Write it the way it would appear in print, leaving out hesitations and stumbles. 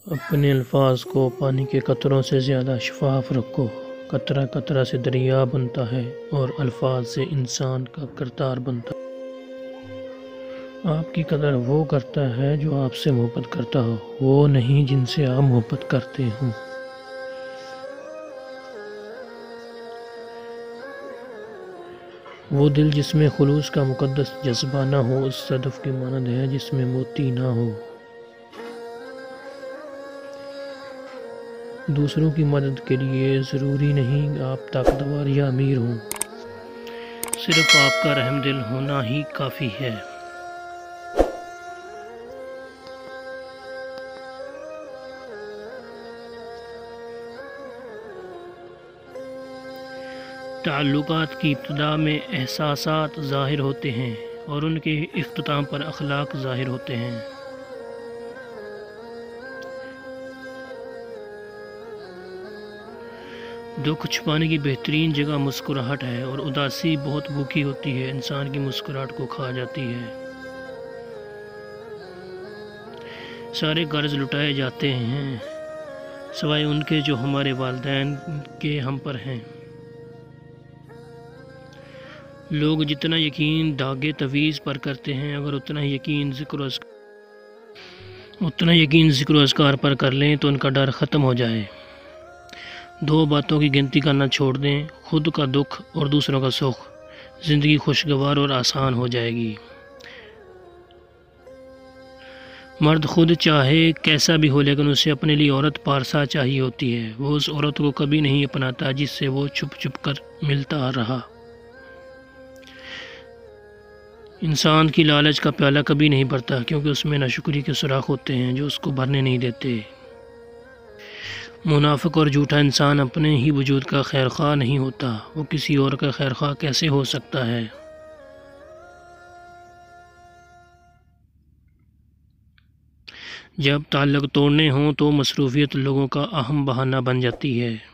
اپنے الفاظ کو پانی کے قطروں سے زیادہ شفاف رکھو۔ قطرہ قطرہ سے دریا بنتا ہے اور الفاظ سے انسان کا کردار بنتا ہے۔ آپ کی قدر وہ کرتا ہے جو آپ سے محبت کرتا ہو، وہ نہیں جن سے آپ محبت کرتے ہوں۔ وہ دل جس میں خلوص کا مقدس جذبہ نہ ہو، اس صدف کی مانند ہے جس میں موتی نہ ہو۔ دوسروں کی مدد کے لیے ضروری نہیں آپ طاقتور یا امیر ہوں، صرف آپ کا رحم دل ہونا ہی کافی ہے۔ تعلقات کی ابتدا میں احساسات ظاہر ہوتے ہیں اور ان کے اختتام پر اخلاق ظاہر ہوتے ہیں۔ دکھ چھپانے کی بہترین جگہ مسکراہٹ ہے اور اداسی بہت بھوکی ہوتی ہے، انسان کی مسکراہٹ کو کھا جاتی ہے۔ سارے قرض لٹائے جاتے ہیں سوائے ان کے جو ہمارے والدین کے ہم پر ہیں۔ لوگ جتنا یقین داغِ تعویذ پر کرتے ہیں، اگر اتنا ہی یقین ذکر و اذکار پر کر لیں تو ان کا ڈر ختم ہو جائے۔ دو باتوں کی گنتی کرنا چھوڑ دیں، خود کا دکھ اور دوسروں کا سکھ، زندگی خوشگوار اور آسان ہو جائے گی۔ مرد خود چاہے کیسا بھی ہو، لیکن اسے اپنے لیے عورت پارسا چاہیے ہوتی ہے۔ وہ اس عورت کو کبھی نہیں اپناتا جس سے وہ چھپ چھپ کر ملتا رہا۔ انسان کی لالچ کا پیالہ کبھی نہیں بھرتا، کیونکہ اس میں ناشکری کے سوراخ ہوتے ہیں جو اس کو بھرنے نہیں دیتے۔ منافق اور جھوٹا انسان اپنے ہی وجود کا خیرخواہ نہیں ہوتا، وہ کسی اور کا خیرخواہ کیسے ہو سکتا ہے؟ جب تعلق توڑنے ہوں تو مصروفیت لوگوں کا اہم بہانہ بن جاتی ہے۔